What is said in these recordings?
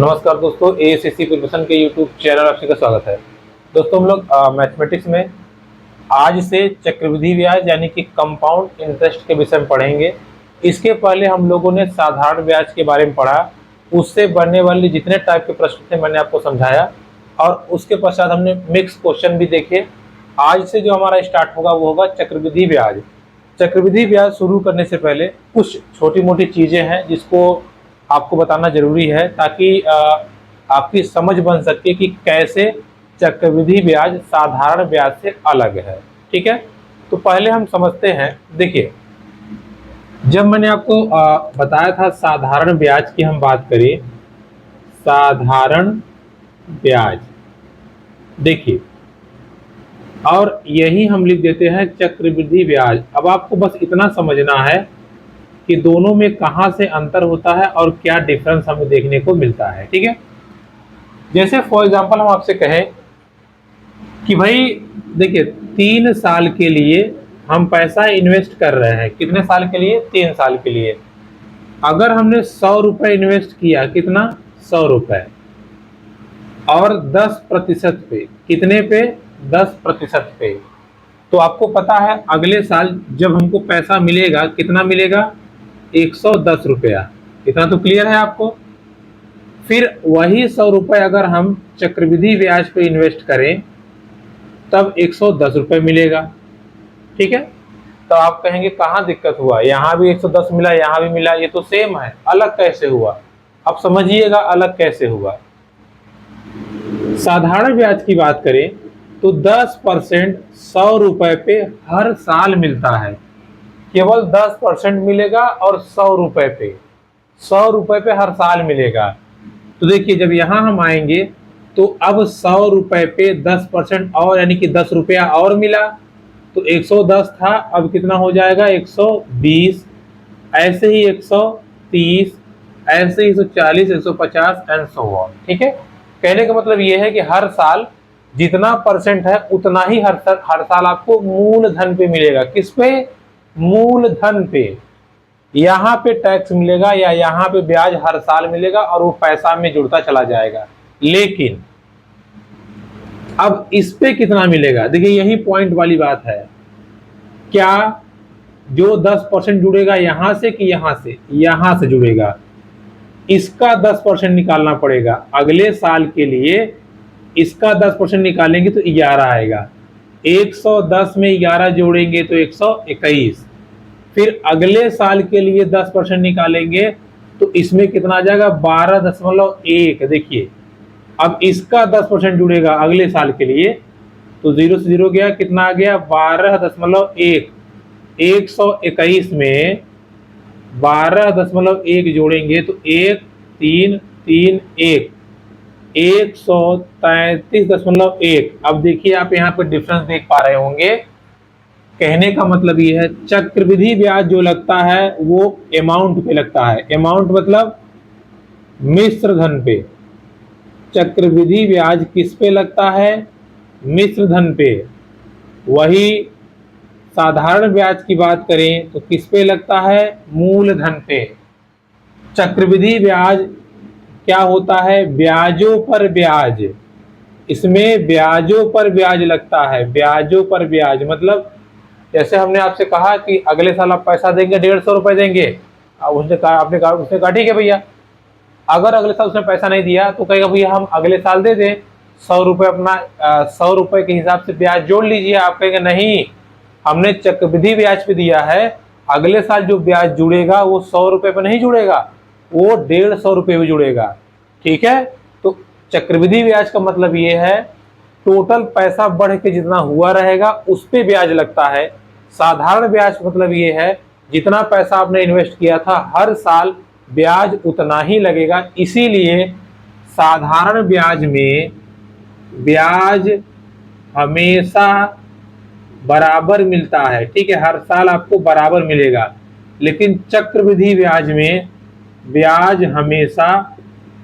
नमस्कार दोस्तों, एएसएससी प्रिपरेशन के यूट्यूब चैनल आपसे का स्वागत है। दोस्तों हम लोग मैथमेटिक्स में आज से चक्रवृद्धि ब्याज यानी कि कंपाउंड इंटरेस्ट के विषय में पढ़ेंगे। इसके पहले हम लोगों ने साधारण ब्याज के बारे में पढ़ा, उससे बनने वाले जितने टाइप के प्रश्न थे मैंने आपको समझाया और उसके पश्चात हमने मिक्स क्वेश्चन भी देखे। आज से जो हमारा स्टार्ट होगा वो होगा चक्रवृद्धि ब्याज। चक्रवृद्धि ब्याज शुरू करने से पहले कुछ छोटी मोटी चीज़ें हैं जिसको आपको बताना जरूरी है ताकि आपकी समझ बन सके कि कैसे चक्रवृद्धि ब्याज साधारण ब्याज से अलग है। ठीक है, तो पहले हम समझते हैं। देखिए, जब मैंने आपको बताया था साधारण ब्याज की हम बात करें, साधारण ब्याज देखिए, और यही हम लिख देते हैं चक्रवृद्धि ब्याज। अब आपको बस इतना समझना है कि दोनों में कहां से अंतर होता है और क्या डिफरेंस हमें देखने को मिलता है। ठीक है, जैसे फॉर एग्जांपल हम आपसे कहें कि भाई देखिए 3 साल के लिए हम पैसा इन्वेस्ट कर रहे हैं। कितने साल के लिए? 3 साल के लिए। अगर हमने 100 रुपए इन्वेस्ट किया, कितना? 100 रुपए, और 10% पे, कितने पे? 10% पे। तो आपको पता है अगले साल जब हमको पैसा मिलेगा, कितना मिलेगा? 110 रुपया। इतना तो क्लियर है आपको। फिर वही 100 रुपए अगर हम चक्रवृद्धि ब्याज पे इन्वेस्ट करें तब 110 रुपए मिलेगा। ठीक है, तो आप कहेंगे कहाँ दिक्कत हुआ? यहाँ भी 110 मिला, यहाँ भी मिला, ये तो सेम है, अलग कैसे हुआ? अब समझिएगा अलग कैसे हुआ। साधारण ब्याज की बात करें तो 10% 100 रुपए पे हर साल मिलता है। केवल 10% मिलेगा और 100 रुपए पे, 100 रुपए पे हर साल मिलेगा। तो देखिए जब यहां हम आएंगे तो अब 100 रुपए पे 10% और यानी कि 10 रुपया और मिला, तो 110 था, अब कितना हो जाएगा? 120, ऐसे ही 130, ऐसे ही 140, 150 एंड सो ऑन। ठीक है, कहने का मतलब ये है कि हर साल जितना परसेंट है उतना ही हर साल आपको मूलधन पे मिलेगा। किस पे? मूलधन पे। यहाँ पे टैक्स मिलेगा या यहाँ पे ब्याज हर साल मिलेगा और वो पैसा में जुड़ता चला जाएगा। लेकिन अब इस पे कितना मिलेगा? देखिए यही पॉइंट वाली बात है। क्या जो 10% जुड़ेगा यहां से कि यहां से? यहां से जुड़ेगा। इसका 10% निकालना पड़ेगा अगले साल के लिए। इसका 10% निकालेंगे तो 11 आएगा। 110 में 11 जोड़ेंगे तो 121। फिर अगले साल के लिए 10% निकालेंगे तो इसमें कितना आ जाएगा? 12.1। देखिए अब इसका 10% जुड़ेगा अगले साल के लिए तो 0 से 0 गया, कितना आ गया? 12.1। 121 में 12.1 जोड़ेंगे तो 1331, 133.1। अब देखिए आप यहाँ पर डिफरेंस देख पा रहे होंगे। कहने का मतलब ये है चक्रवृद्धि ब्याज जो लगता है वो अमाउंट पे लगता है। अमाउंट मतलब मिश्र धन पे। चक्रवृद्धि ब्याज किस पे लगता है? मिश्र धन पे। वही साधारण ब्याज की बात करें तो किस पे लगता है? मूलधन पे। चक्रवृद्धि ब्याज क्या होता है? ब्याजों पर ब्याज। इसमें ब्याजों पर ब्याज लगता है। ब्याजों पर ब्याज मतलब जैसे हमने आपसे कहा कि अगले साल आप पैसा देंगे, 150 रुपए देंगे। उसने कहा, आपने कहा, उसने कहा ठीक है भैया। अगर अगले साल उसने पैसा नहीं दिया तो कहेगा भैया हम अगले साल दे दें 100 रुपए, अपना 100 रुपए के हिसाब से ब्याज जोड़ लीजिए। आप कहेंगे नहीं, हमने चक्रवृद्धि ब्याज पे दिया है, अगले साल जो ब्याज जुड़ेगा वो 100 रुपए पे नहीं जुड़ेगा, वो 150 रुपए भी जुड़ेगा। ठीक है, तो चक्रवृद्धि ब्याज का मतलब ये है टोटल पैसा बढ़ के जितना हुआ रहेगा उस पे ब्याज लगता है। साधारण ब्याज मतलब ये है जितना पैसा आपने इन्वेस्ट किया था हर साल ब्याज उतना ही लगेगा। इसीलिए साधारण ब्याज में ब्याज हमेशा बराबर मिलता है। ठीक है, हर साल आपको बराबर मिलेगा। लेकिन चक्रवृद्धि ब्याज में ब्याज हमेशा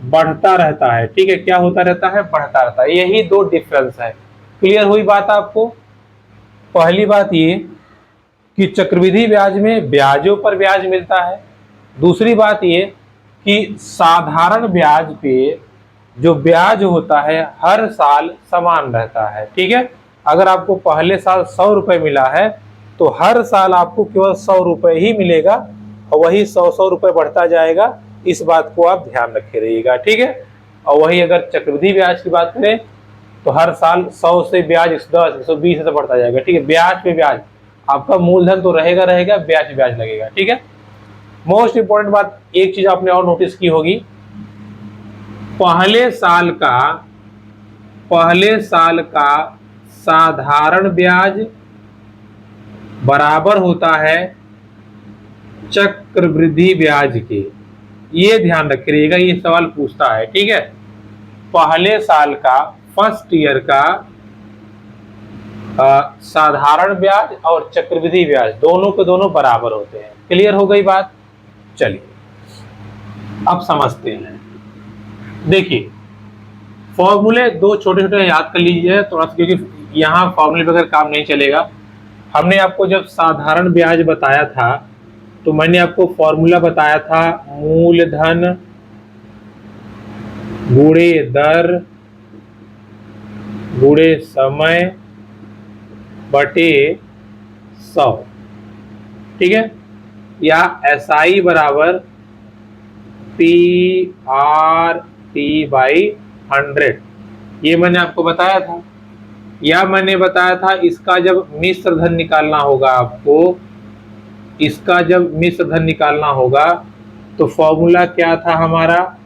बढ़ता रहता है। ठीक है, क्या होता रहता है? बढ़ता रहता है। यही दो डिफरेंस है। क्लियर हुई बात आपको? पहली बात ये कि चक्रवृद्धि ब्याज में ब्याजों पर ब्याज मिलता है। दूसरी बात ये कि साधारण ब्याज पे जो ब्याज होता है हर साल समान रहता है। ठीक है, अगर आपको पहले साल 100 रुपए मिला है तो हर साल आपको केवल 100 रुपए ही मिलेगा और वही 100 रुपए बढ़ता जाएगा। इस बात को आप ध्यान रखे रहिएगा। ठीक है, और वही अगर चक्रवृद्धि ब्याज की बात करें तो हर साल 100 से ब्याज 110 120 से बढ़ता जाएगा। ठीक है, ब्याज पे ब्याज, आपका मूलधन तो रहेगा रहेगा, ब्याज पे ब्याज लगेगा। ठीक है, मोस्ट इंपॉर्टेंट बात एक चीज आपने और नोटिस की होगी, पहले साल का साधारण ब्याज बराबर होता है चक्रवृद्धि ब्याज के। ये ध्यान रखिएगा, ये सवाल पूछता है। ठीक है, पहले साल का फर्स्ट ईयर का साधारण ब्याज और चक्रवृद्धि ब्याज दोनों के दोनों बराबर होते हैं। क्लियर हो गई बात? चलिए अब समझते हैं। देखिए फॉर्मूले दो छोटे छोटे याद कर लीजिए थोड़ा सा, क्योंकि यहाँ फॉर्मूले बगैर काम नहीं चलेगा। हमने आपको जब साधारण ब्याज बताया था तो मैंने आपको फॉर्मूला बताया था, मूलधन गुणे दर गुणे समय बटे 100। ठीक है, या SI बराबर PR/T/100, ये मैंने आपको बताया था। या मैंने बताया था इसका जब मिश्र धन निकालना होगा, आपको इसका जब मिश्र धन निकालना होगा तो फॉर्मूला क्या था हमारा,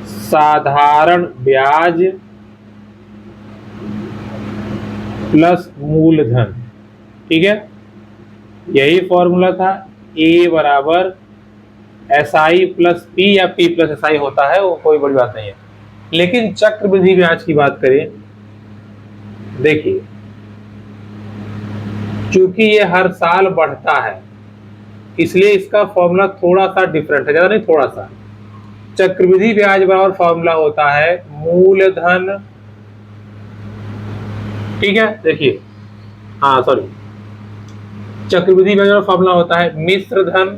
साधारण ब्याज प्लस मूलधन। ठीक है, यही फॉर्मूला था। A बराबर SI प्लस P या P प्लस SI होता है, वो कोई बड़ी बात नहीं है। लेकिन चक्रवृद्धि ब्याज की बात करें, देखिए चूंकि ये हर साल बढ़ता है इसलिए इसका फॉर्मूला थोड़ा सा डिफरेंट है, ज्यादा नहीं थोड़ा सा। चक्रवृद्धि ब्याज बराबर फॉर्मूला होता है मूलधन, ठीक है, देखिए हाँ सॉरी, चक्रवृद्धि ब्याज बराबर फॉर्मूला होता है मिश्र धन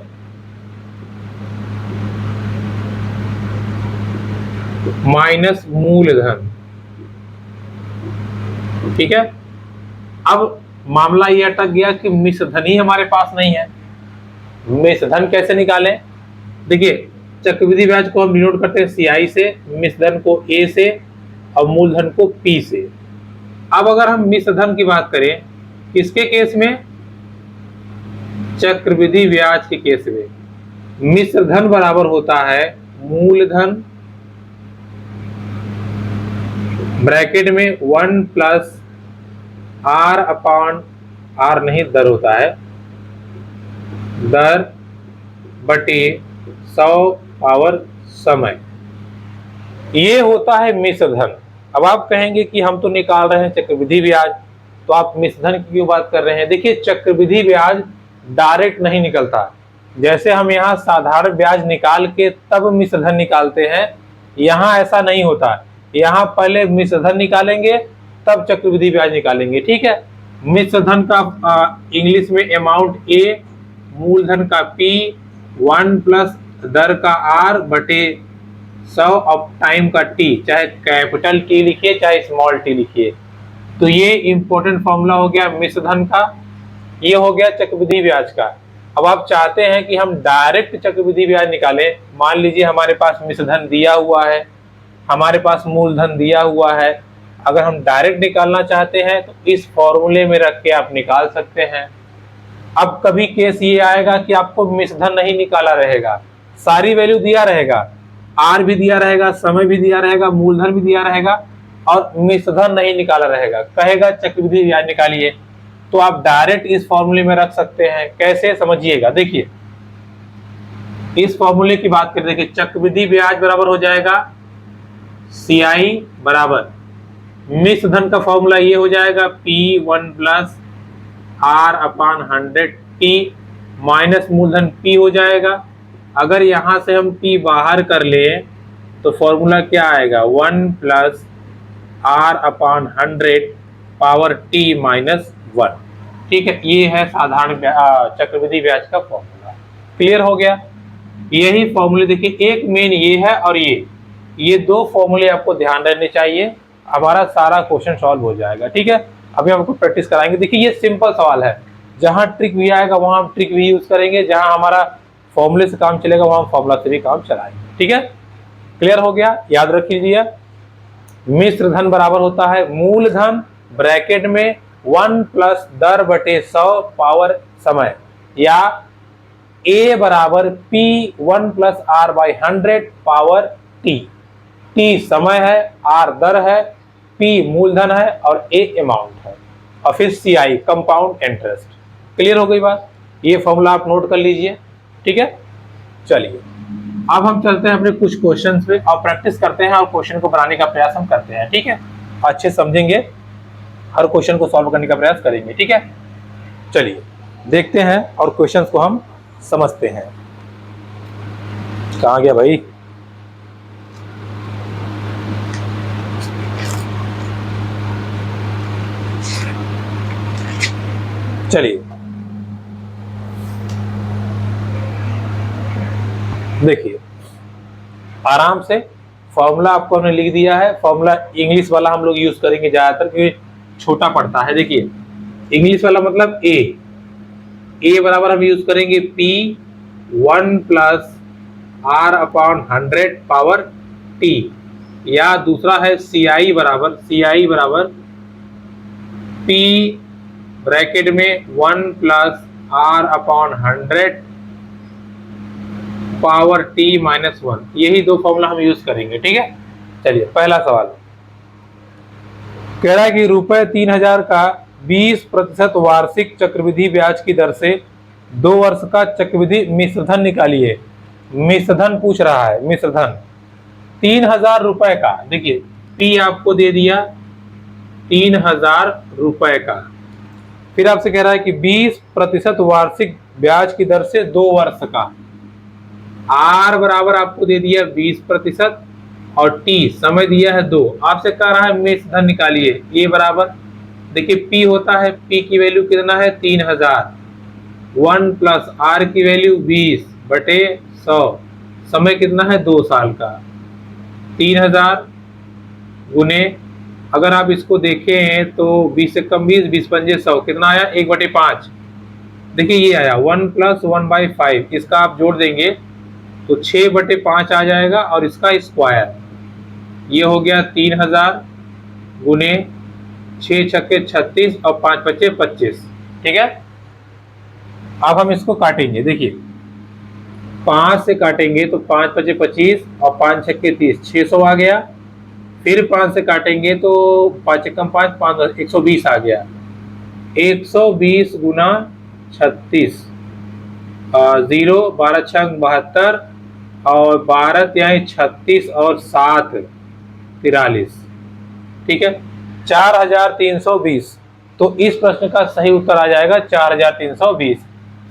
माइनस मूलधन। ठीक है, अब मामला ये अटक गया कि मिश्र धन ही हमारे पास नहीं है। मिश्र धन कैसे निकालें? देखिए चक्रवृद्धि ब्याज को हम डिनोट करते हैं CI से, मिश्र धन को A से और मूलधन को P से। अब अगर हम मिश्र धन की बात करें, किसके केस में? चक्रवृद्धि ब्याज के केस में मिश्र धन बराबर होता है मूलधन ब्रैकेट में 1 प्लस R/R नहीं, दर होता है, दर बटे 100 पावर समय, ये होता है मिश्र धन। अब आप कहेंगे कि हम तो निकाल रहे हैं चक्रवृद्धि ब्याज, तो आप मिश्र धन की क्यों बात कर रहे हैं? देखिए चक्रवृद्धि ब्याज डायरेक्ट नहीं निकलता, जैसे हम यहाँ साधारण ब्याज निकाल के तब मिश्र धन निकालते हैं, यहाँ ऐसा नहीं होता। यहाँ पहले मिश्र धन निकालेंगे तब चक्रवृद्धि ब्याज निकालेंगे। ठीक है, मिश्र धन का इंग्लिश में अमाउंट A, मूलधन का P, 1 प्लस दर का R बटे 100 और टाइम का T, चाहे कैपिटल T लिखिए चाहे स्मॉल t लिखिए। तो ये इंपॉर्टेंट फॉर्मूला हो गया मिश्र धन का, ये हो गया चक्रवृद्धि ब्याज का। अब आप चाहते हैं कि हम डायरेक्ट चक्रवृद्धि ब्याज निकालें, मान लीजिए हमारे पास मिश्र धन दिया हुआ है, हमारे पास मूलधन दिया हुआ है, अगर हम डायरेक्ट निकालना चाहते हैं तो इस फॉर्मूले में रख के आप निकाल सकते हैं। अब कभी केस ये आएगा कि आपको मिश्र धन नहीं निकाला रहेगा, सारी वैल्यू दिया रहेगा, R भी दिया रहेगा, समय भी दिया रहेगा, मूलधन भी दिया रहेगा और मिश्र धन नहीं निकाला रहेगा, कहेगा चक्रवृद्धि ब्याज निकालिए, तो आप डायरेक्ट इस फॉर्मूले में रख सकते हैं। कैसे समझिएगा, देखिए इस फॉर्मूले की बात करें, देखिए चक्रवृद्धि ब्याज बराबर हो जाएगा CI बराबर मिश्र धन का फॉर्मूला ये हो जाएगा P1 प्लस R/100T माइनस मूलधन P हो जाएगा। अगर यहां से हम P बाहर कर ले तो फॉर्मूला क्या आएगा, 1 plus R/100 power T minus 1। ठीक है, ये है साधारण चक्रवृद्धि ब्याज का फॉर्मूला। क्लियर हो गया? यही फॉर्मूले देखिए, एक मेन ये है और ये ये दो फॉर्मूले आपको ध्यान रहने चाहिए, हमारा सारा क्वेश्चन सॉल्व हो जाएगा। ठीक है, अभी हम आपको प्रैक्टिस कराएंगे। देखिए ये सिंपल सवाल है, जहां ट्रिक भी आएगा वहां हम ट्रिक भी यूज करेंगे, जहां हमारा फॉर्मूले से काम चलेगा वहां हम फॉर्मूला से भी काम चलाएंगे। ठीक है, क्लियर हो गया? याद रख लीजिए, मिश्र धन बराबर होता है मूलधन ब्रैकेट में 1 प्लस दर बटे 100 पावर समय, या A बराबर P1 plus R by 100 power T। T समय है, R दर है, P मूलधन है और A अमाउंट है, और फिर CI कंपाउंड इंटरेस्ट। क्लियर हो गई बात? ये फॉर्मूला आप नोट कर लीजिए। ठीक है, चलिए अब हम चलते हैं अपने कुछ क्वेश्चंस पे और प्रैक्टिस करते हैं और क्वेश्चन को बनाने का प्रयास हम करते हैं। ठीक है, अच्छे समझेंगे, हर क्वेश्चन को सॉल्व करने का प्रयास करेंगे। ठीक है, चलिए देखते हैं और क्वेश्चंस को हम समझते हैं। कहाँ गया भाई? चलिए देखिए, आराम से फॉर्मूला आपको हमने लिख दिया है। फॉर्मूला इंग्लिश वाला हम लोग यूज करेंगे ज्यादातर, क्योंकि छोटा पड़ता है। देखिए इंग्लिश वाला मतलब ए बराबर हम यूज करेंगे P1 plus R upon 100 power T, या दूसरा है CI बराबर P ब्रैकेट में 1 plus R upon 100 power T minus 1। यही दो फॉर्मूला हम यूज करेंगे। ठीक है, चलिए पहला सवाल कह रहा है कि रुपए 3000 का 20% वार्षिक चक्रवृद्धि ब्याज की दर से 2 वर्ष का चक्रवृद्धि मिश्रधन निकालिए। मिश्रधन पूछ रहा है, मिश्रधन 3000 रुपए का। देखिए P आपको दे दिया 3000 रुपए का, फिर आपसे कह रहा है कि 20% वार्षिक ब्याज की दर से 2 वर्ष का। R बराबर आपको दे दिया 20% और T समय दिया है 2। आपसे कह रहा है मिश्रधन निकालिए। A बराबर, देखिए P होता है, P की वैल्यू कितना है 3000, 1 प्लस R की वैल्यू 20 बटे 100, समय कितना है 2 साल का। 3000 गुने, अगर आप इसको देखें तो 20 से कम 20, 20 पंजे 100, कितना आया 1/5। देखिए ये आया 1 प्लस 1/5, इसका आप जोड़ देंगे तो 6/5 आ जाएगा, और इसका स्क्वायर ये हो गया 3000 गुने 6 छक्के 36 और 5 पच्चे 25। ठीक है, अब हम इसको काटेंगे। देखिए 5 से काटेंगे तो 5 पच्चे 25 और 5 छक्के 30, 600 आ गया। फिर 5 से काटेंगे तो 5 कम 5, 5 120 आ गया। 120 गुना 36, 0 12 छंग 72 और 12 यानी 36 और 7 43। ठीक है, 4320। तो इस प्रश्न का सही उत्तर आ जाएगा 4320।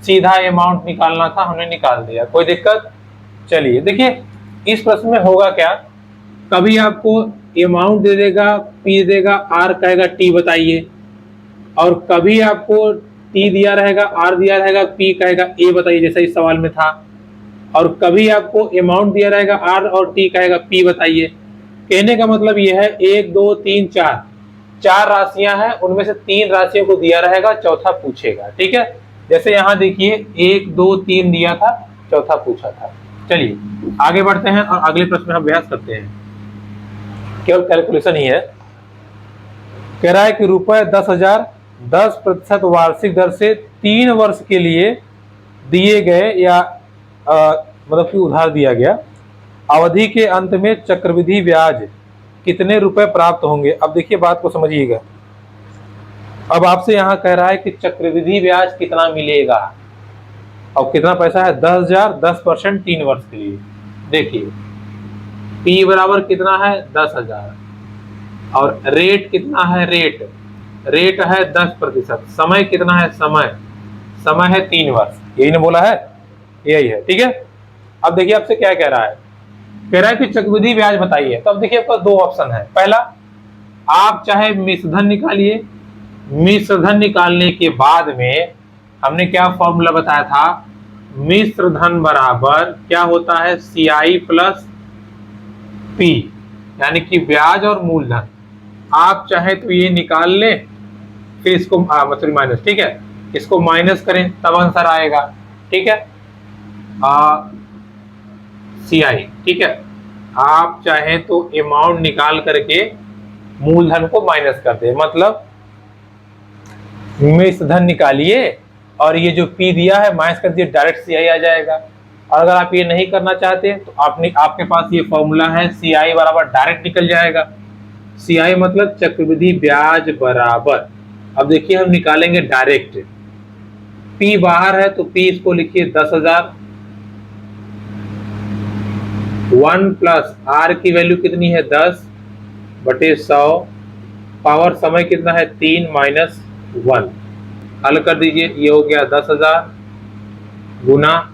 सीधा अमाउंट निकालना था, हमने निकाल दिया, कोई दिक्कत? चलिए देखिए इस प्रश्न में होगा क्या, कभी आपको अमाउंट दे देगा, P दे देगा, R कहेगा T बताइए, और कभी आपको T दिया रहेगा, R दिया रहेगा, P कहेगा A बताइए, जैसा इस सवाल में था। और कभी आपको अमाउंट दिया रहेगा, R और T कहेगा P बताइए। कहने का मतलब यह है 1 2 3 4 4 राशियां हैं, उनमें से 3 राशियों को दिया रहेगा, चौथा पूछेगा। ठीक है, जैसे यहाँ देखिए 1 2 3 दिया था, चौथा पूछा था। चलिए आगे बढ़ते हैं और अगले प्रश्न में हम अभ्यास करते हैं, केवल कैलकुलेशन ही है। कह रहा है कि रुपए 10,000 10% वार्षिक दर से 3 वर्ष के लिए दिए गए, या मतलब कि उधार दिया गया, अवधि के अंत में चक्रवृद्धि ब्याज कितने रुपए प्राप्त होंगे। अब देखिए बात को समझिएगा, अब आपसे यहाँ कह रहा है कि चक्रवृद्धि ब्याज कितना मिलेगा, और कितना पैसा है 10,000, 10% 3 वर्ष के लिए। देखिए P बराबर कितना है 10,000, और रेट कितना है, रेट है 10%। समय कितना है, समय है 3 वर्ष, यही ने बोला है, यही है। ठीक है, अब देखिए आपसे क्या कह रहा है, कह रहा है कि चक्रवृद्धि ब्याज बताइए। तो अब देखिए आपका 2 ऑप्शन है। पहला, आप चाहे मिश्रधन निकालिए, मिश्रधन निकालने के बाद में हमने क्या फॉर्मूला बताया था, मिश्रधन बराबर क्या होता है CI प्लस P, यानी कि ब्याज और मूलधन। आप चाहे तो ये निकाल लें, फिर इसको मतलब माइनस, ठीक है, इसको माइनस करें तब आंसर आएगा, ठीक है। CI, ठीक है। आप चाहे तो अमाउंट निकाल करके मूलधन को माइनस कर दे, मतलब मिश्र धन निकालिए और ये जो P दिया है माइनस कर दिए, डायरेक्ट CI आ जाएगा। और अगर आप ये नहीं करना चाहते तो आपके पास ये फॉर्मूला है, CI बराबर डायरेक्ट निकल जाएगा। CI मतलब चक्रवृद्धि ब्याज बराबर, अब देखिए हम निकालेंगे डायरेक्ट। P बाहर है तो P इसको लिखिए 10,000, 1 प्लस R की वैल्यू कितनी है 10/100, पावर समय कितना है 3 माइनस 1, हल कर दीजिए, ये हो गया 10,000 गुना,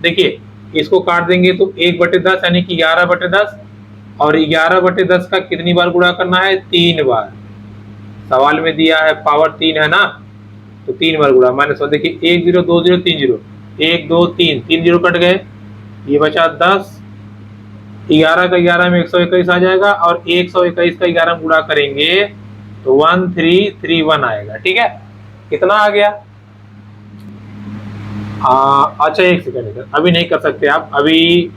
देखिए इसको काट देंगे तो 1/10 यानी कि 11/10, और 11/10 का कितनी बार गुणा करना है 3 बार, सवाल में दिया है पावर 3 है ना, तो 3 बार गुणा माइनस 1, देखिए 1 0 2 0 3 0, 1 2 3 3 0 कट गए, ये बचा 10, 11 का 11 में 121 आ जाएगा, और 121 का 11 गुणा करेंगे तो 1331 आएगा, ठीक है। कितना आ गया? अच्छा एक सेकंड, अभी नहीं कर सकते आप, अभी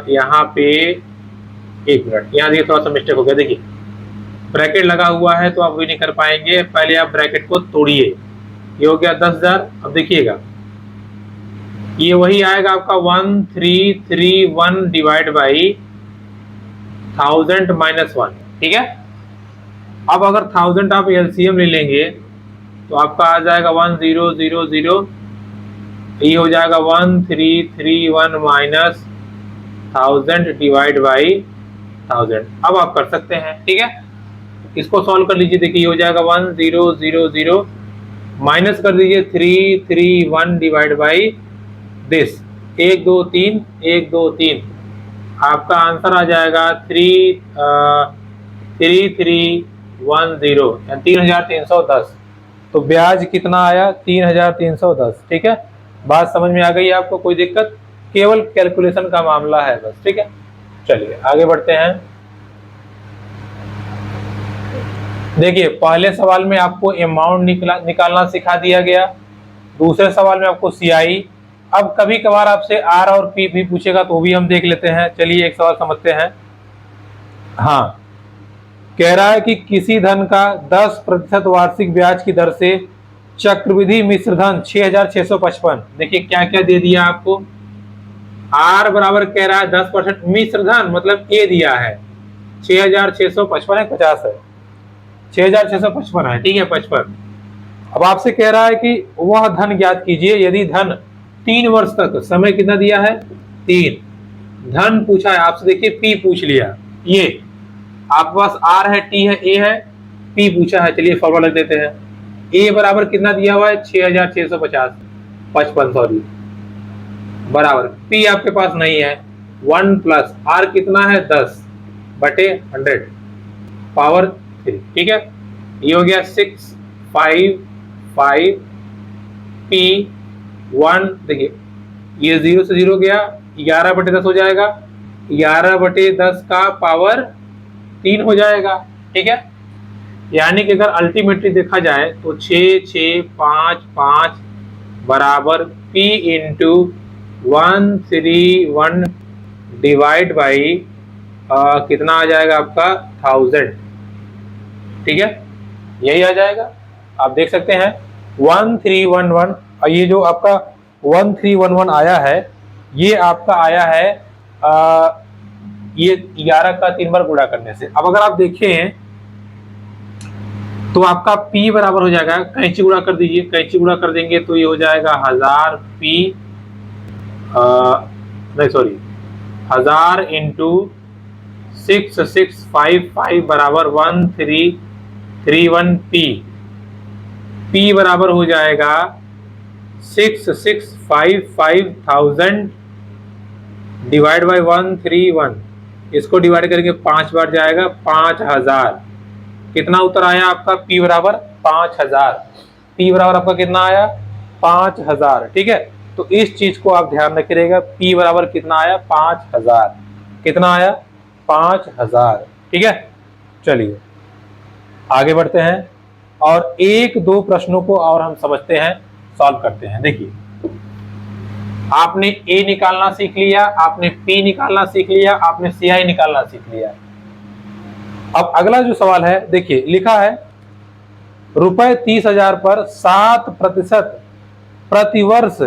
यहाँ पे 1 मिनट, यहाँ देखिए थोड़ा सा मिस्टेक हो गया, देखिए ब्रैकेट लगा हुआ है तो आप भी नहीं कर पाएंगे, पहले आप ब्रैकेट को तोड़िए, ये हो गया 10,000, अब देखिएगा ये वही आएगा आपका 1331 डिवाइड बाई 1000 माइनस 1, ठीक है। अब अगर 1000 आप LCM ले लेंगे तो आपका आ जाएगा 1000, ये हो जाएगा 1331 माइनस 1000 डिवाइड बाई 1000। अब आप कर सकते हैं, ठीक है, इसको सॉल्व कर लीजिए, देखिए हो जाएगा 1000 माइनस कर दीजिए 331 डिवाइड बाई दिस, 1 2 3 1 2 3, आपका आंसर आ जाएगा 3310 या 3310। तो ब्याज कितना आया 3310, ठीक है। बात समझ में आ गई आपको, कोई दिक्कत? केवल कैलकुलेशन का मामला है बस, ठीक है। चलिए आगे बढ़ते हैं। देखिए पहले सवाल में आपको अमाउंट निकालना सिखा दिया गया, दूसरे सवाल में आपको CI। अब कभी कभार आपसे R और P भी पूछेगा तो भी हम देख लेते हैं। चलिए एक सवाल समझते हैं। हाँ, कह रहा है कि किसी धन का 10% वार्षिक ब्याज की दर से चक्रवृद्धि मिश्र धन 6,655, देखिए क्या क्या दे दिया आपको। R बराबर कह रहा है 10% मिश्र धन, मतलब A दिया है 6,655 है, 50 है, 6,655 है, ठीक है 55। अब आपसे कह रहा है कि वह धन ज्ञात कीजिए यदि धन 3 वर्ष तक, समय कितना दिया है 3, धन पूछा है आपसे, देखिए P पूछ लिया, ये आपके पास R है, T है, A है, P पूछा है, चलिए फॉर्मूला लिख देते हैं। A बराबर कितना दिया हुआ है 6,655 सॉरी, बराबर P आपके पास नहीं है, 1 प्लस R कितना है 10/100 पावर 3, ठीक है, ये हो गया 655 P 1, देखिए ये 0 से 0 गया, 11/10 हो जाएगा, 11/10 का पावर 3 हो जाएगा, ठीक है। यानी कि अगर अल्टीमेटली देखा जाए तो 6,655 बराबर P इंटू 131 डिवाइड बाई कितना आ जाएगा आपका 1000, ठीक है, यही आ जाएगा। आप देख सकते हैं 1311, और ये जो आपका 1311 आया है, ये आपका आया है ये 11 का 3 बार गुणा करने से। अब अगर आप देखें तो आपका P बराबर हो जाएगा, कैंची गुणा कर दीजिए, कैंची गुणा कर देंगे तो ये हो जाएगा 1000 P, नहीं सॉरी 1000 इंटू 6,655 बराबर 1331 P बराबर हो जाएगा 6,655,000 डिवाइड बाई 131, इसको डिवाइड करके 5 बार जाएगा, 5000, कितना उत्तर आया आपका P बराबर 5000, P बराबर आपका कितना आया 5000, ठीक है। तो इस चीज को आप ध्यान रखिएगा, P बराबर कितना आया 5000, कितना आया? 5000। ठीक है, चलिए आगे बढ़ते हैं और एक दो प्रश्नों को और हम समझते हैं, सॉल्व करते हैं। देखिए, आपने ए निकालना सीख लिया, आपने पी निकालना सीख लिया, आपने सीआई निकालना सीख लिया। अब अगला जो सवाल है, देखिए लिखा है रुपए 30,000 पर 7% प्रतिवर्ष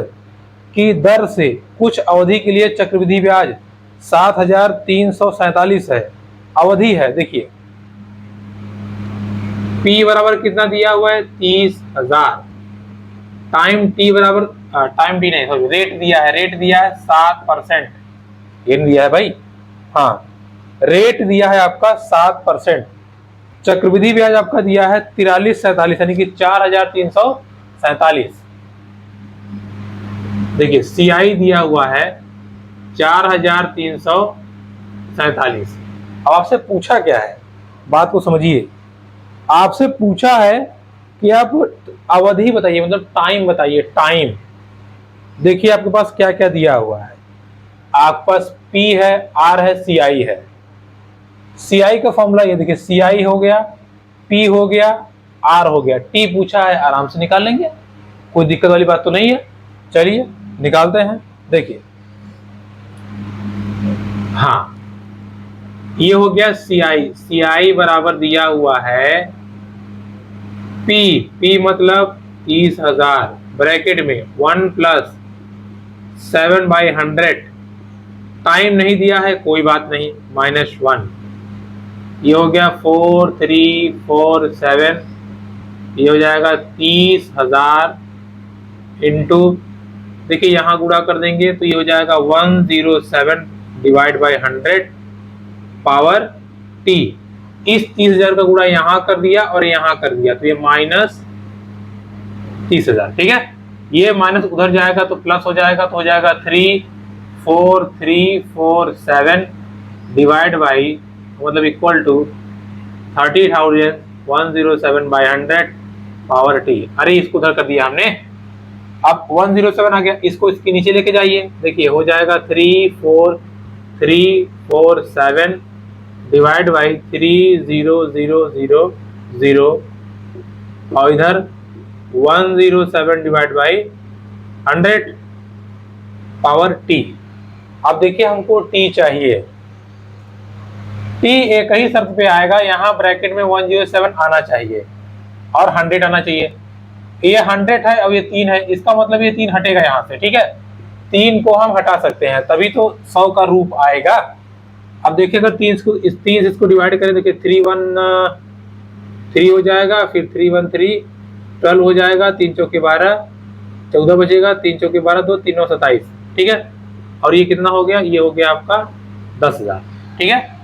की दर से कुछ अवधि के लिए चक्रवृद्धि ब्याज 7,347 है, अवधि है। देखिए P बराबर कितना दिया हुआ है? 30,000। टाइम T बराबर टाइम T नहीं, सॉरी, रेट दिया है, रेट दिया है 7%। ये दिया है भाई, हाँ, रेट दिया है आपका 7%। चक्रवृद्धि ब्याज आपका दिया है 4347, यानी कि 4,347। देखिए सीआई दिया हुआ है 4,347। अब आपसे पूछा क्या है, बात को समझिए। आपसे पूछा है कि आप अवधि बताइए, मतलब टाइम बताइए, टाइम। देखिए आपके पास क्या क्या दिया हुआ है, आपके पास P है, R है, CI है। CI का फॉर्मूला ये देखिए, CI हो गया, P हो गया, R हो गया, T पूछा है, आराम से निकाल लेंगे, कोई दिक्कत वाली बात तो नहीं है। चलिए निकालते हैं। देखिए हाँ, ये हो गया CI बराबर दिया हुआ है P मतलब 30,000, ब्रैकेट में 1 + 7/100। टाइम नहीं दिया है, कोई बात नहीं, -1। ये हो गया 4347, ये हो जाएगा 30,000 इंटू, देखिए यहाँ गुणा कर देंगे तो ये हो जाएगा 107/100 पावर T। इस 30,000 का गुणा यहाँ कर दिया और यहाँ कर दिया, तो ये -30,000। ठीक है, ये माइनस उधर जाएगा तो प्लस हो जाएगा, तो हो जाएगा 34347 डिवाइड बाई, मतलब इक्वल टू 30,107/100 पावर T। अरे इसको उधर कर दिया हमने, अब 107 आ गया, इसको इसके नीचे लेके जाइए। देखिए हो जाएगा 34347 डिवाइड बाई 30,000 और इधर 107 डिवाइड बाई 100 पावर T। अब देखिए हमको T चाहिए, T एक ही शर्त पे आएगा, यहाँ ब्रैकेट में 107 आना चाहिए और 100 आना चाहिए। ये 100 है और ये 3 है, इसका मतलब ये 3 हटेगा यहाँ से। ठीक है, 3 को हम हटा सकते हैं, तभी तो 100 का रूप आएगा। अब देखिए अगर 3 से इसको डिवाइड करें, देखिए 3 हो जाएगा, फिर 3 1 3 12 हो जाएगा, 3 चौके 12, 14 बचेगा, 3 चौके 12, 2 3 9 27। ठीक है, और ये कितना हो गया? ये हो गया आपका 10,000। ठीक है,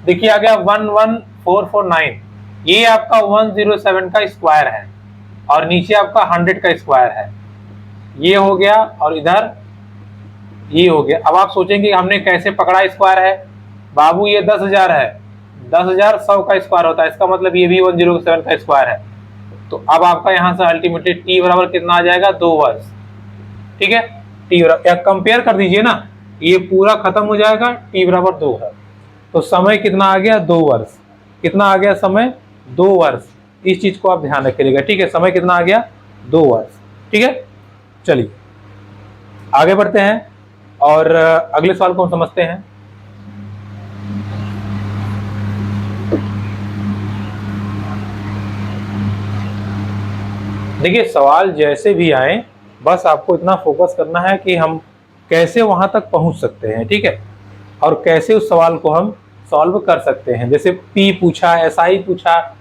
देखिए आ गया 11449, ये आपका 107 का स्क्वायर है और नीचे आपका 100 का स्क्वायर है, ये हो गया और इधर ये हो गया। अब आप सोचेंगे हमने कैसे पकड़ा स्क्वायर है? बाबू ये 10,000 है, 10,000 100 का स्क्वायर होता है, इसका मतलब ये भी 107 का स्क्वायर है। तो अब आपका यहाँ से अल्टीमेटली T बराबर कितना आ जाएगा? 2 वर्ष। ठीक है, T बराबर, कंपेयर कर दीजिए ना, ये पूरा खत्म हो जाएगा, T बराबर 2 है, तो समय कितना आ गया? 2 वर्ष। कितना आ गया समय? 2 वर्ष। इस चीज को आप ध्यान रखिएगा। ठीक है, समय कितना आ गया? 2 वर्ष। ठीक है, चलिए आगे बढ़ते हैं और अगले सवाल को हम समझते हैं। देखिए सवाल जैसे भी आए, बस आपको इतना फोकस करना है कि हम कैसे वहां तक पहुंच सकते हैं। ठीक है, और कैसे उस सवाल को हम सॉल्व कर सकते हैं। जैसे P पूछा, SI पूछा,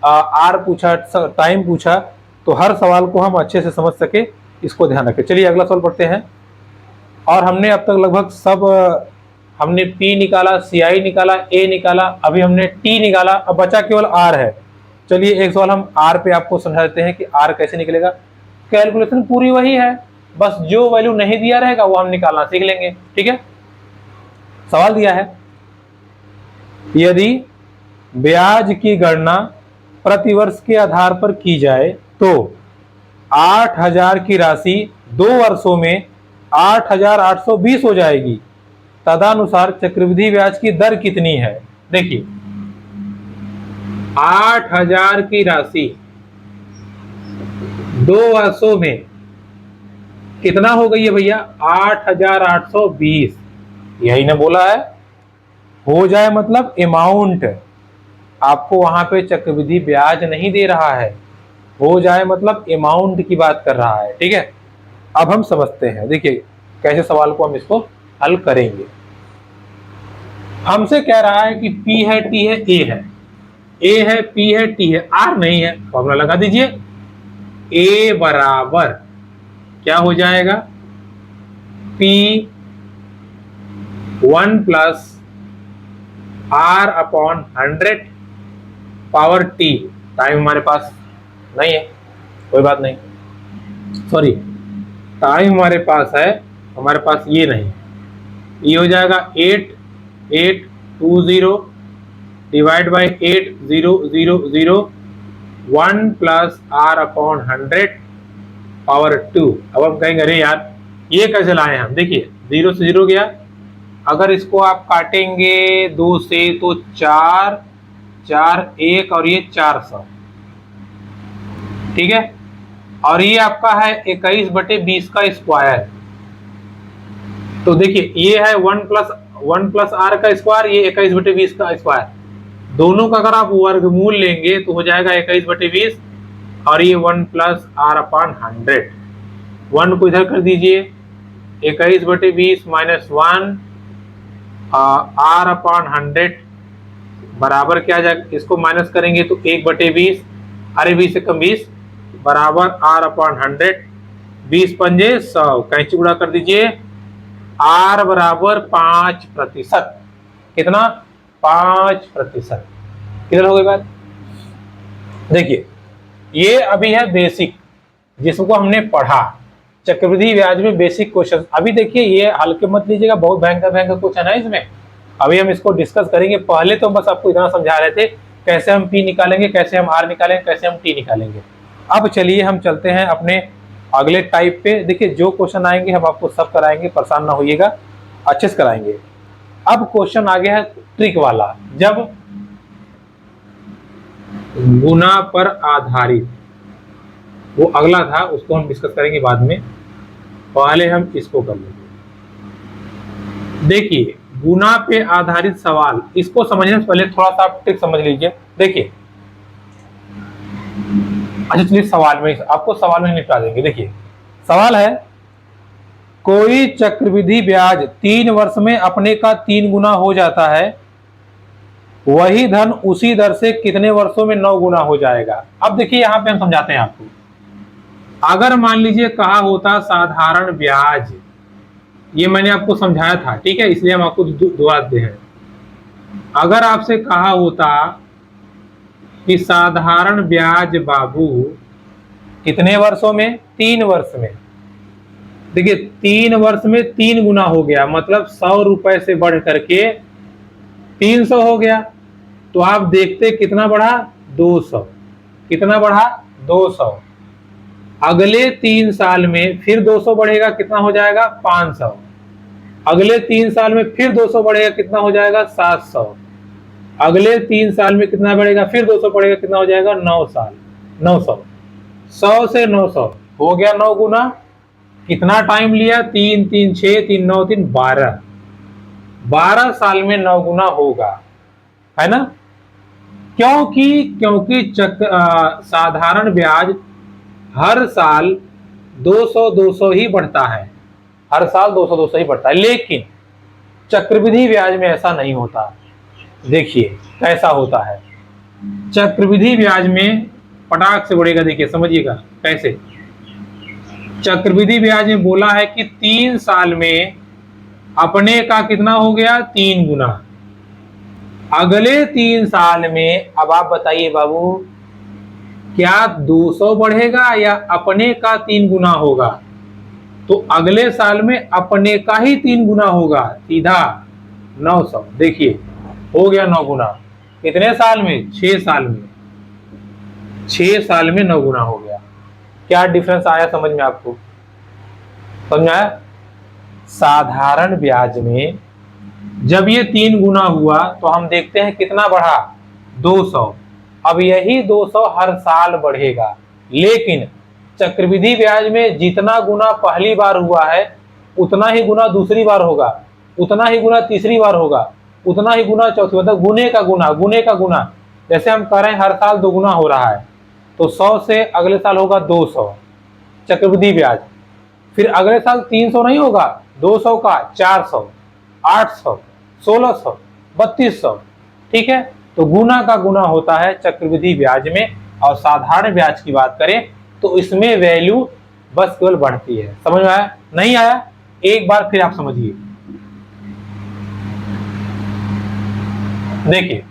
R पूछा, टाइम पूछा, तो हर सवाल को हम अच्छे से समझ सके, इसको ध्यान रखें। चलिए अगला सवाल पढ़ते हैं। और हमने अब तक लगभग सब, हमने P निकाला, CI निकाला, A निकाला, अभी हमने T निकाला, अब बचा केवल R है। चलिए एक सवाल हम R पे आपको समझा देते हैं कि R कैसे निकलेगा। कैलकुलेशन पूरी वही है, बस जो वैल्यू नहीं दिया रहेगा वो हम निकालना सीख लेंगे। ठीक है, सवाल दिया है, यदि ब्याज की गणना प्रतिवर्ष के आधार पर की जाए तो 8,000 की राशि 2 वर्षों में 8,820 हो जाएगी। तदनुसार चक्रवृद्धि ब्याज की दर कितनी है। देखिए 8,000 की राशि 2 वर्षों में कितना हो गई है भैया, 8,820। यही ना बोला है, हो जाए मतलब अमाउंट, आपको वहां पे चक्रवृद्धि ब्याज नहीं दे रहा है, हो जाए मतलब अमाउंट की बात कर रहा है। ठीक है, अब हम समझते हैं, देखिए कैसे सवाल को हम इसको हल करेंगे। हमसे कह रहा है कि P है, T है, A है, A है, P है, T है, R नहीं है, फॉर्मूला लगा दीजिए। A बराबर क्या हो जाएगा, P 1 plus R upon 100 power T। Time हमारे पास नहीं है, कोई बात नहीं, सॉरी टाइम हमारे पास है, हमारे पास ये नहीं, ये हो जाएगा 8820 divide by 8000 1 plus R upon 100 power 2। अब हम कहेंगे अरे यार ये कैसे लाए हम, देखिए 0 से 0 गया, अगर इसको आप काटेंगे 2 से तो 4 4 1 और ये 400, ठीक है, और ये आपका है 21/20 का स्क्वायर। तो देखिए ये है 1 प्लस R का स्क्वायर, ये 21/20 का स्क्वायर, दोनों का अगर आप वर्गमूल लेंगे तो हो जाएगा 21/20 और ये 1 प्लस R अपॉन 100। 1 को इधर कर दीजिए, 21/20 माइनस 1 R अपॉन 100 बराबर क्या जाएगा, इसको माइनस करेंगे तो 1/20, अरे 20 से कम 20 बराबर R अपॉन 100, 20 पंजे 100, कैंची गुणा कर दीजिए, R बराबर 5%। कितना, 5%। किधर हो गई बात। देखिए ये अभी है बेसिक, जिसको हमने पढ़ा चक्रवृद्धि ब्याज में बेसिक क्वेश्चन। अभी देखिए ये हल्के मत लीजिएगा, बहुत भयंकर भयंकर क्वेश्चन है इसमें, अभी हम इसको डिस्कस करेंगे। पहले तो बस आपको इतना समझा रहे थे कैसे हम P निकालेंगे, कैसे हम R निकालेंगे, कैसे हम T निकालेंगे। अब चलिए हम चलते हैं अपने अगले टाइप पे। देखिए जो क्वेश्चन आएंगे हम आपको सब कराएंगे, परेशान ना होइएगा, अच्छे से कराएंगे। अब क्वेश्चन आ गया है ट्रिक वाला, जब गुना पर आधारित, वो अगला था उसको हम डिस्कस करेंगे बाद में, पहले हम इसको कर लेंगे। देखिए गुना पे आधारित सवाल, इसको समझने से पहले थोड़ा सा आप ट्रिक समझ लीजिए। देखिए अच्छा चलिए सवाल में, आपको सवाल में निपटा देंगे। देखिए सवाल है, कोई चक्रवृद्धि ब्याज 3 वर्ष में अपने का 3 गुना हो जाता है, वही धन उसी दर से कितने वर्षों में 9 गुना हो जाएगा। अब देखिए यहां पे हम समझाते हैं आपको। अगर मान लीजिए कहा होता साधारण ब्याज, ये मैंने आपको समझाया था, ठीक है, इसलिए हम आपको दोहराते हैं। अगर आपसे कहा होता कि साधारण ब्याज बाबू कितने वर्षों में, 3 वर्ष में, देखिए 3 वर्ष में 3 गुना हो गया, मतलब 100 रुपए से बढ़ करके 300 हो गया। तो आप देखते कितना बढ़ा, 200, कितना बढ़ा, 200। अगले 3 साल में फिर 200 बढ़ेगा, कितना हो जाएगा, 500। अगले 3 साल में फिर 200 बढ़ेगा, कितना हो जाएगा, 700। अगले 3 साल में कितना बढ़ेगा, फिर 200 बढ़ेगा, कितना हो जाएगा, 900। 100 से 900 हो गया 9 गुना। कितना टाइम लिया, 3 3 6 3 9 3 12, 12 साल में 9 गुना होगा, है ना। क्योंकि साधारण ब्याज हर साल 200 ही बढ़ता है, हर साल 200 ही बढ़ता है, लेकिन चक्रवृद्धि ब्याज में ऐसा नहीं होता। देखिए कैसा होता है, चक्रवृद्धि ब्याज में पटाख से बढ़ेगा, देखिए समझिएगा कैसे। चक्रवृद्धि ब्याज में बोला है कि 3 साल में अपने का कितना हो गया, 3 गुना। अगले 3 साल में, अब आप बताइए बाबू, क्या 200 बढ़ेगा या अपने का 3 गुना होगा। तो अगले साल में अपने का ही 3 गुना होगा, सीधा 900। देखिए हो गया 9 गुना, कितने साल में, 6 साल में, 6 साल में 9 गुना हो गया। क्या डिफरेंस आया समझ में आपको, समझ में आया। साधारण ब्याज में जब ये 3 गुना हुआ तो हम देखते हैं कितना बढ़ा, 200। अब यही 200 हर साल बढ़ेगा, लेकिन चक्रवृद्धि ब्याज में जितना गुना पहली बार हुआ है उतना ही गुना दूसरी बार होगा, उतना ही गुना तीसरी बार होगा, उतना ही गुना चौथी, मतलब गुने का गुना, गुने का गुना। जैसे हम कह रहे हैं हर साल 2 गुना हो रहा है, तो 100 से अगले साल होगा 200 चक्रवृद्धि ब्याज, फिर अगले साल 300 नहीं होगा, 200 का 400, 800, 1600, 3200। ठीक है, तो गुना का गुना होता है चक्रवृद्धि ब्याज में। और साधारण ब्याज की बात करें तो इसमें वैल्यू बस केवल बढ़ती है। समझ में आया? नहीं आया? एक बार फिर आप समझिए। देखिए,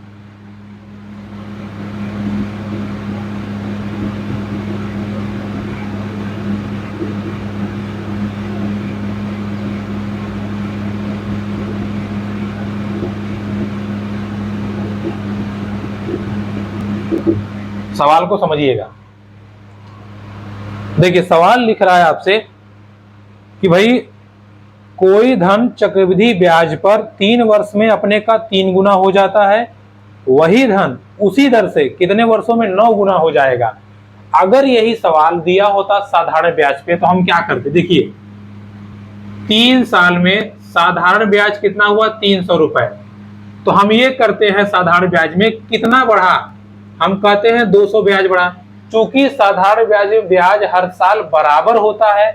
सवाल को समझिएगा। देखिए, सवाल लिख रहा है आपसे कि भाई कोई धन चक्रवृद्धि ब्याज पर 3 वर्ष में अपने का 3 गुना हो जाता है, वही धन उसी दर से कितने वर्षों में 9 गुना हो जाएगा। अगर यही सवाल दिया होता साधारण ब्याज पे तो हम क्या करते? देखिए, 3 साल में साधारण ब्याज कितना हुआ? 300 रुपए। तो हम ये करते हैं साधारण ब्याज में कितना बढ़ा, हम कहते हैं 200 ब्याज बढ़ा। चूंकि साधारण ब्याज में ब्याज हर साल बराबर होता है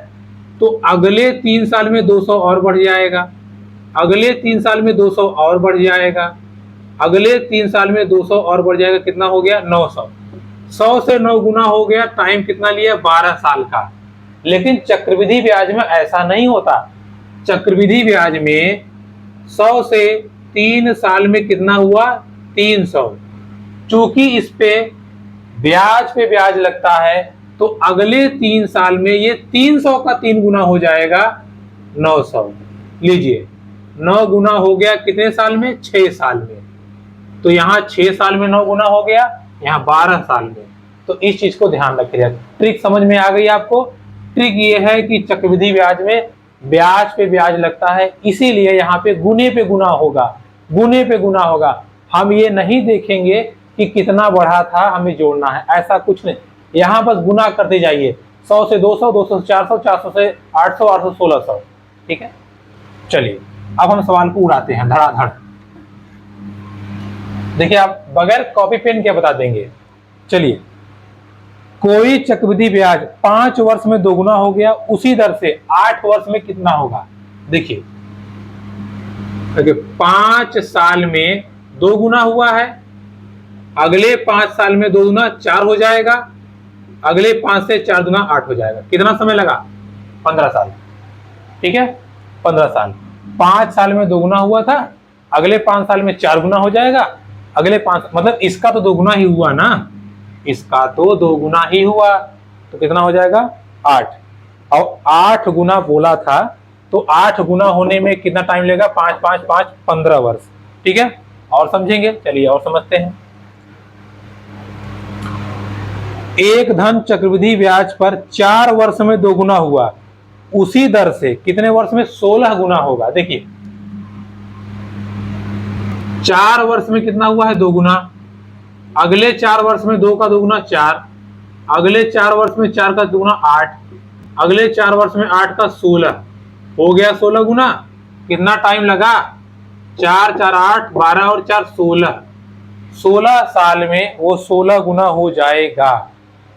तो अगले 3 साल में 200 और बढ़ जाएगा, अगले 3 साल में 200 और बढ़ जाएगा, अगले 3 साल में 200 और बढ़ जाएगा। कितना हो गया? 900। 100 से 9 गुना हो गया। टाइम कितना लिया? 12 साल का। लेकिन चक्रवृद्धि ब्याज में ऐसा नहीं होता। चक्रवृद्धि ब्याज में 100 से 3 साल में कितना हुआ? 300। चूंकि इस पे ब्याज लगता है तो अगले 3 साल में ये 300 का 3 गुना हो जाएगा, 900। लीजिए, 9 गुना हो गया कितने साल में? 6 साल में। तो यहाँ 6 साल में 9 गुना हो गया, यहाँ 12 साल में। तो इस चीज को ध्यान रखिएगा। ट्रिक समझ में आ गई आपको? ट्रिक ये है कि चक्रवृद्धि ब्याज में ब्याज पे ब्याज लगता है, इसीलिए यहाँ पे गुना होगा, गुने पे गुना होगा। हम ये नहीं देखेंगे कि कितना बढ़ा था, हमें जोड़ना है, ऐसा कुछ नहीं। यहाँ बस गुना करते जाइए, 100 से 200, 200 से 400, 400 से 800, 800 1600। ठीक है, चलिए अब हम सवाल को उड़ाते हैं धड़ाधड़। देखिए, आप बगैर कॉपी पेन के बता देंगे। चलिए, कोई चक्रवृद्धि ब्याज 5 वर्ष में 2 गुना हो गया, उसी दर से 8 वर्ष में कितना होगा? देखिए, 5 साल में 2 गुना हुआ है, अगले 5 साल में 2 गुना 4 हो जाएगा, अगले 5 से 4 गुना 8 हो जाएगा। कितना समय लगा? 15 साल। ठीक है, 15 साल। 5 साल में 2 गुना हुआ था, अगले 5 साल में 4 गुना हो जाएगा, अगले 5, मतलब इसका तो 2 गुना ही हुआ ना, इसका तो 2 गुना ही हुआ, तो कितना हो जाएगा? 8। और 8 गुना बोला था तो 8 गुना होने में कितना टाइम लेगा? 5 5 5 15 वर्ष। ठीक है, और समझेंगे? चलिए और समझते हैं। एक धन चक्रवृद्धि ब्याज पर 4 वर्ष में 2 गुना हुआ, उसी दर से कितने वर्ष में? 16 गुना होगा। देखिए, 4 वर्ष में कितना हुआ है? 2 गुना। अगले 4 वर्ष में 2 का 2 गुना 4, अगले 4 वर्ष में 4 का 2 गुना 8, अगले 4 वर्ष में 8 का 16, हो गया 16 गुना। कितना टाइम लगा? 4 4 8 12 और 4 16। 16 साल में वो 16 गुना हो जाएगा,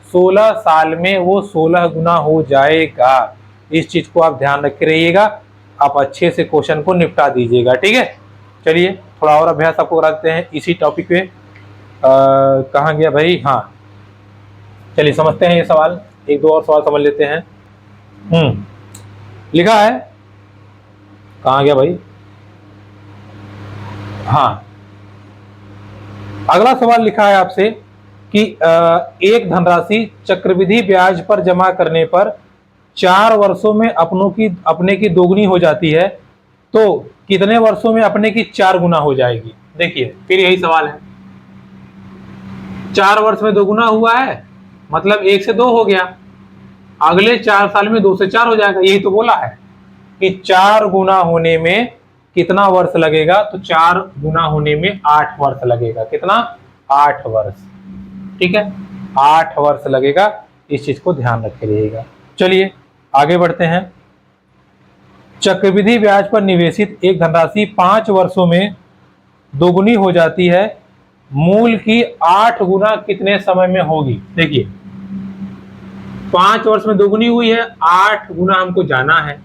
16 साल में वो 16 गुना हो जाएगा। इस चीज को आप ध्यान रखे रहिएगा, आप अच्छे से क्वेश्चन को निपटा दीजिएगा। ठीक है, चलिए थोड़ा और अभ्यास आपको कराते हैं इसी टॉपिक पे। कहाँ गया भाई? हाँ, चलिए समझते हैं ये सवाल, एक दो और सवाल समझ लेते हैं। लिखा है, कहाँ गया भाई? हाँ, अगला सवाल लिखा है आपसे कि एक धनराशि चक्रवृद्धि ब्याज पर जमा करने पर 4 वर्षों में अपने की दोगुनी हो जाती है, तो कितने वर्षों में अपने की 4 गुना हो जाएगी? देखिए, फिर यही सवाल है। 4 वर्ष में 2 गुना हुआ है, मतलब 1 से 2 हो गया, अगले 4 साल में 2 से 4 हो जाएगा। यही तो बोला है कि 4 गुना होने में कितना वर्ष लगेगा, तो 4 गुना होने में 8 वर्ष लगेगा। कितना? 8 वर्ष। ठीक है, 8 वर्ष लगेगा, इस चीज को ध्यान रखे रहिएगा। चलिए आगे बढ़ते हैं। चक्रवृद्धि ब्याज पर निवेशित एक धनराशि 5 वर्षों में दोगुनी हो जाती है, मूल की 8 गुना कितने समय में होगी? देखिए 5 वर्ष में दोगुनी हुई है, 8 गुना हमको जाना है।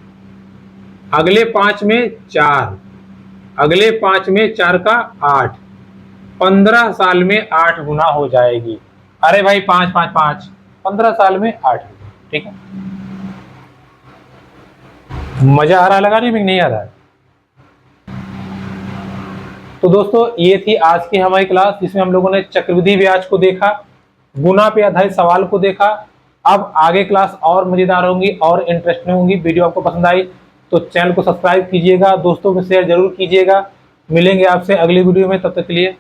अगले 5 में 4, अगले 5 में 4 का 8, 15 साल में 8 गुना हो जाएगी। अरे भाई 5 5 5, 15 साल में 8। ठीक है, मजा आ रहा है लगाने में, नहीं आ रहा है? तो दोस्तों ये थी आज की हमारी क्लास, जिसमें हम लोगों ने चक्रवृद्धि ब्याज को देखा, गुना पे आधारित सवाल को देखा। अब आगे क्लास और मजेदार होंगी और इंटरेस्टिंग होंगी। वीडियो आपको पसंद आई तो चैनल को सब्सक्राइब कीजिएगा, दोस्तों में शेयर जरूर कीजिएगा। मिलेंगे आपसे अगली वीडियो में, तब तक के लिए